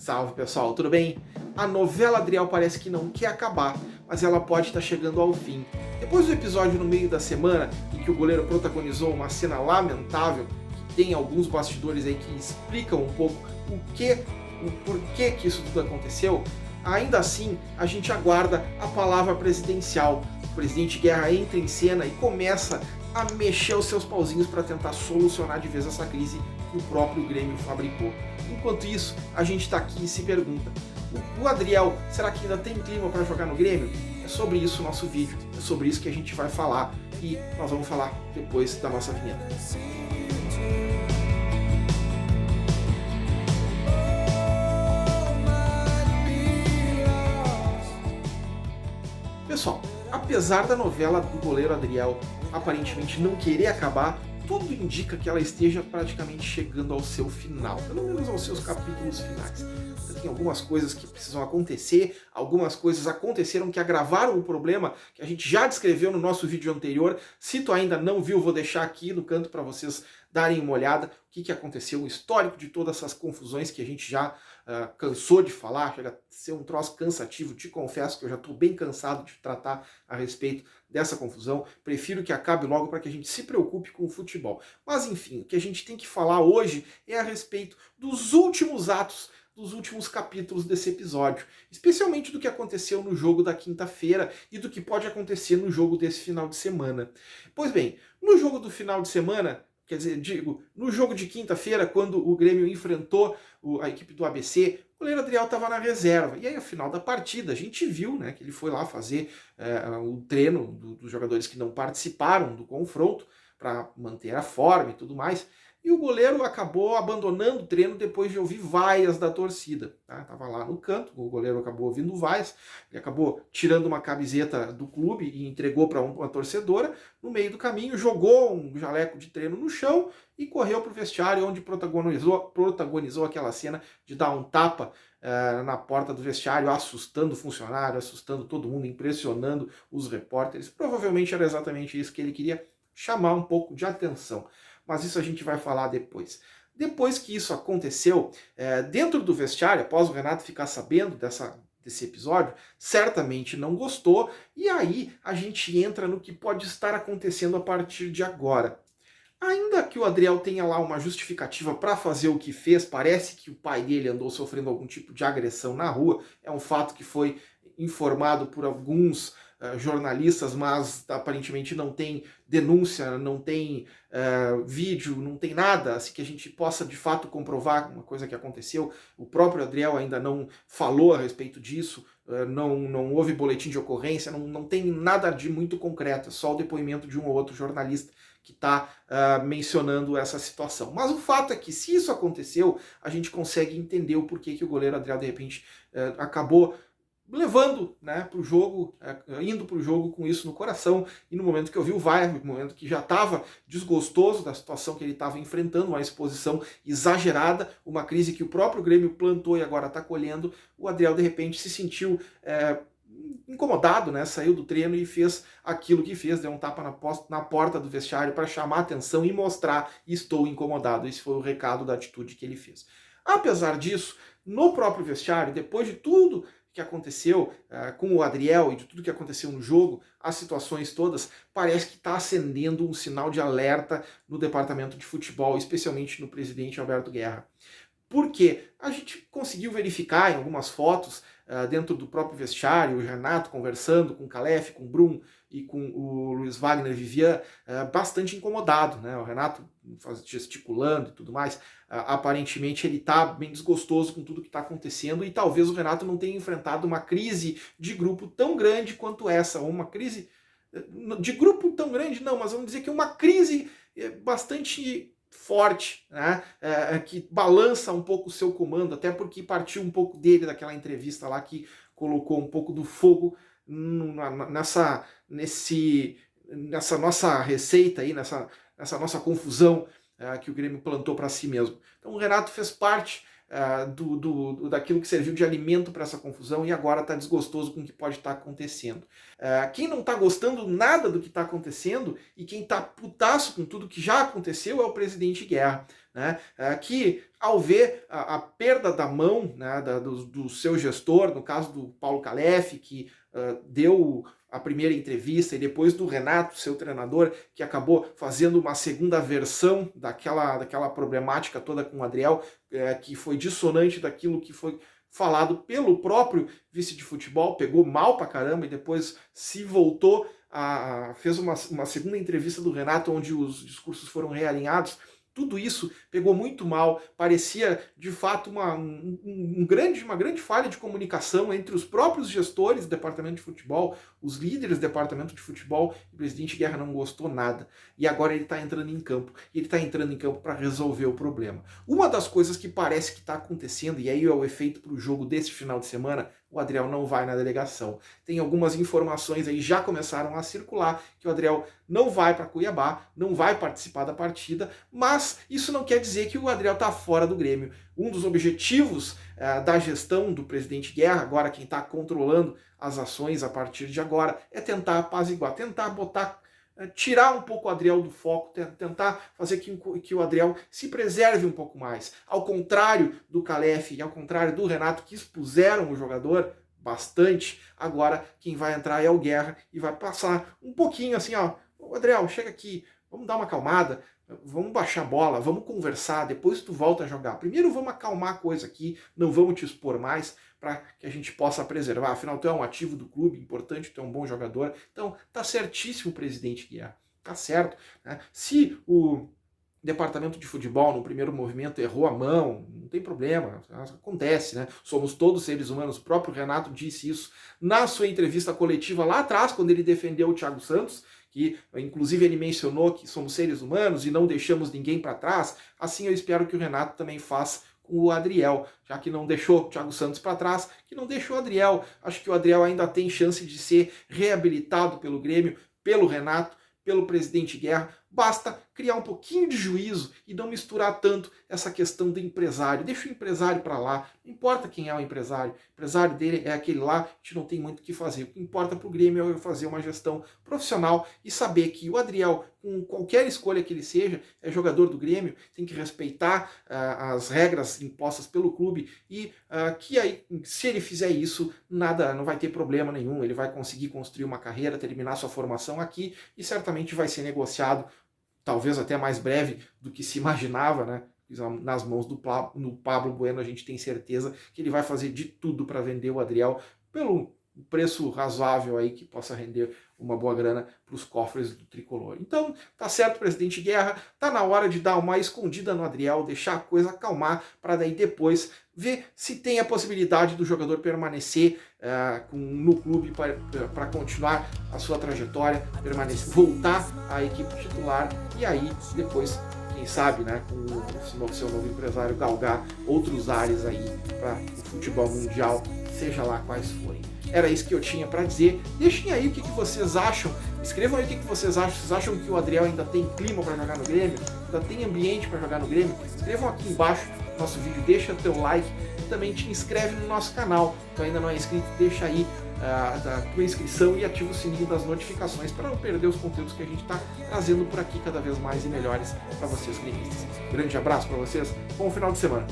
Salve pessoal, tudo bem? A novela Adriel parece que não quer acabar, mas ela pode estar chegando ao fim. Depois do episódio no meio da semana, em que o goleiro protagonizou uma cena lamentável, que tem alguns bastidores aí que explicam um pouco o porquê que isso tudo aconteceu, ainda assim a gente aguarda a palavra presidencial. O presidente Guerra entra em cena e começa a mexer os seus pauzinhos para tentar solucionar de vez essa crise que o próprio Grêmio fabricou. Enquanto isso, a gente está aqui e se pergunta: o Adriel, será que ainda tem clima para jogar no Grêmio? É sobre isso o nosso vídeo, é sobre isso que a gente vai falar e nós vamos falar depois da nossa vinheta. Pessoal, apesar da novela do goleiro Adriel aparentemente não querer acabar, tudo indica que ela esteja praticamente chegando ao seu final, pelo menos aos seus capítulos finais. Tem algumas coisas que precisam acontecer, algumas coisas aconteceram que agravaram o problema que a gente já descreveu no nosso vídeo anterior. Se tu ainda não viu, vou deixar aqui no canto para vocês darem uma olhada o que aconteceu, o histórico de todas essas confusões que a gente já cansou de falar, chega a ser um troço cansativo, te confesso que eu já estou bem cansado de tratar a respeito dessa confusão, prefiro que acabe logo para que a gente se preocupe com o futebol. Mas enfim, o que a gente tem que falar hoje é a respeito dos últimos atos, dos últimos capítulos desse episódio, especialmente do que aconteceu no jogo da quinta-feira e do que pode acontecer no jogo desse final de semana. Pois bem, no jogo do final de semana, quer dizer, no jogo de quinta-feira, quando o Grêmio enfrentou a equipe do ABC, o goleiro Adriel estava na reserva. E aí, ao final da partida, a gente viu, né, que ele foi lá fazer o treino dos jogadores que não participaram do confronto para manter a forma e tudo mais. E o goleiro acabou abandonando o treino depois de ouvir vaias da torcida. Estava lá no canto, o goleiro acabou ouvindo vaias, ele acabou tirando uma camiseta do clube e entregou para uma torcedora. No meio do caminho, jogou um jaleco de treino no chão e correu para o vestiário, onde protagonizou aquela cena de dar um tapa na porta do vestiário, assustando o funcionário, assustando todo mundo, impressionando os repórteres. Provavelmente era exatamente isso que ele queria, chamar um pouco de atenção. Mas isso a gente vai falar depois. Depois que isso aconteceu, dentro do vestiário, após o Renato ficar sabendo desse episódio, certamente não gostou, e aí a gente entra no que pode estar acontecendo a partir de agora. Ainda que o Adriel tenha lá uma justificativa para fazer o que fez, parece que o pai dele andou sofrendo algum tipo de agressão na rua, é um fato que foi informado por alguns jornalistas, mas aparentemente não tem denúncia, não tem vídeo, não tem nada assim que a gente possa de fato comprovar uma coisa que aconteceu. O próprio Adriel ainda não falou a respeito disso, não houve boletim de ocorrência, não tem nada de muito concreto, é só o depoimento de um ou outro jornalista que está mencionando essa situação. Mas o fato é que, se isso aconteceu, a gente consegue entender o porquê que o goleiro Adriel, de repente, acabou levando, né, para o jogo, indo para o jogo com isso no coração, e no momento que eu vi o VAR, no momento que já estava desgostoso da situação que ele estava enfrentando, uma exposição exagerada, uma crise que o próprio Grêmio plantou e agora está colhendo, o Adriel de repente se sentiu incomodado, né, saiu do treino e fez aquilo que fez, deu um tapa na porta do vestiário para chamar a atenção e mostrar: estou incomodado. Esse foi o recado da atitude que ele fez. Apesar disso, no próprio vestiário, depois de tudo que aconteceu com o Adriel e de tudo que aconteceu no jogo, as situações todas, parece que está acendendo um sinal de alerta no departamento de futebol, especialmente no presidente Alberto Guerra. Por quê? A gente conseguiu verificar em algumas fotos dentro do próprio vestiário, o Renato conversando com o Calef, com o Brum e com o Luiz Wagner Vivian, bastante incomodado, né? O Renato gesticulando e tudo mais. Aparentemente ele está bem desgostoso com tudo que está acontecendo, e talvez o Renato não tenha enfrentado uma crise de grupo tão grande quanto essa, ou uma crise de grupo tão grande não, mas vamos dizer que uma crise bastante forte, né? Que balança um pouco o seu comando, até porque partiu um pouco dele daquela entrevista lá que colocou um pouco do fogo nessa nossa receita aí, nessa nossa confusão que o Grêmio plantou para si mesmo. Então o Renato fez parte daquilo que serviu de alimento para essa confusão e agora está desgostoso com o que pode estar acontecendo. Quem não está gostando nada do que está acontecendo e quem está putaço com tudo que já aconteceu é o presidente Guerra. né, que ao ver a perda da mão, né, do seu gestor, no caso do Paulo Calef, que deu a primeira entrevista, e depois do Renato, seu treinador, que acabou fazendo uma segunda versão daquela problemática toda com o Adriel, que foi dissonante daquilo que foi falado pelo próprio vice de futebol, pegou mal pra caramba e depois se voltou, fez uma segunda entrevista do Renato onde os discursos foram realinhados. Tudo isso pegou muito mal, parecia de fato uma grande falha de comunicação entre os próprios gestores do departamento de futebol, os líderes do departamento de futebol, e o presidente Guerra não gostou nada. E agora ele está entrando em campo, e ele está entrando em campo para resolver o problema. Uma das coisas que parece que está acontecendo, e aí é o efeito para o jogo desse final de semana, o Adriel não vai na delegação. Tem algumas informações aí, já começaram a circular, que o Adriel não vai para Cuiabá, não vai participar da partida, mas isso não quer dizer que o Adriel está fora do Grêmio. Um dos objetivos da gestão do presidente Guerra, agora quem está controlando as ações a partir de agora, é tentar apaziguar, tentar tirar um pouco o Adriel do foco, tentar fazer que o Adriel se preserve um pouco mais. Ao contrário do Calef e ao contrário do Renato, que expuseram o jogador bastante, agora quem vai entrar é o Guerra e vai passar um pouquinho assim, ó, Adriel, chega aqui, vamos dar uma acalmada, vamos baixar a bola, vamos conversar, depois tu volta a jogar. Primeiro vamos acalmar a coisa aqui, não vamos te expor mais, para que a gente possa preservar. Afinal, tu é um ativo do clube, importante, tu é um bom jogador. Então, tá certíssimo o presidente Guerra, tá certo, né? Se o departamento de futebol, no primeiro movimento, errou a mão, não tem problema, acontece, né? Somos todos seres humanos, o próprio Renato disse isso na sua entrevista coletiva lá atrás, quando ele defendeu o Thiago Santos, que inclusive ele mencionou que somos seres humanos e não deixamos ninguém para trás. Assim eu espero que o Renato também faça com o Adriel, já que não deixou o Thiago Santos para trás, que não deixou o Adriel. Acho que o Adriel ainda tem chance de ser reabilitado pelo Grêmio, pelo Renato, pelo presidente Guerra. Basta criar um pouquinho de juízo e não misturar tanto essa questão do empresário. Deixa o empresário para lá, não importa quem é o empresário dele é aquele lá, a gente não tem muito o que fazer. O que importa para o Grêmio é fazer uma gestão profissional e saber que o Adriel, com qualquer escolha que ele seja, é jogador do Grêmio, tem que respeitar as regras impostas pelo clube e que aí, se ele fizer isso, nada, não vai ter problema nenhum, ele vai conseguir construir uma carreira, terminar sua formação aqui e certamente vai ser negociado, talvez até mais breve do que se imaginava, né? Nas mãos do Pablo Bueno, a gente tem certeza que ele vai fazer de tudo para vender o Adriel pelo preço razoável aí que possa render uma boa grana para os cofres do tricolor. Então, tá certo, presidente Guerra, tá na hora de dar uma escondida no Adriel, deixar a coisa acalmar, para daí depois ver se tem a possibilidade do jogador permanecer no clube para continuar a sua trajetória, permanecer, voltar à equipe titular e aí depois, quem sabe, né, com o seu novo empresário, galgar outros ares aí para o futebol mundial, seja lá quais forem. Era isso que eu tinha para dizer. Deixem aí o que vocês acham. Escrevam aí o que vocês acham. Vocês acham que o Adriel ainda tem clima para jogar no Grêmio? Ainda tem ambiente para jogar no Grêmio? Escrevam aqui embaixo no nosso vídeo, deixa o teu like e também te inscreve no nosso canal. Se ainda não é inscrito, deixa aí a tua inscrição e ativa o sininho das notificações para não perder os conteúdos que a gente está trazendo por aqui cada vez mais e melhores para vocês, gremistas. Grande abraço para vocês, bom final de semana.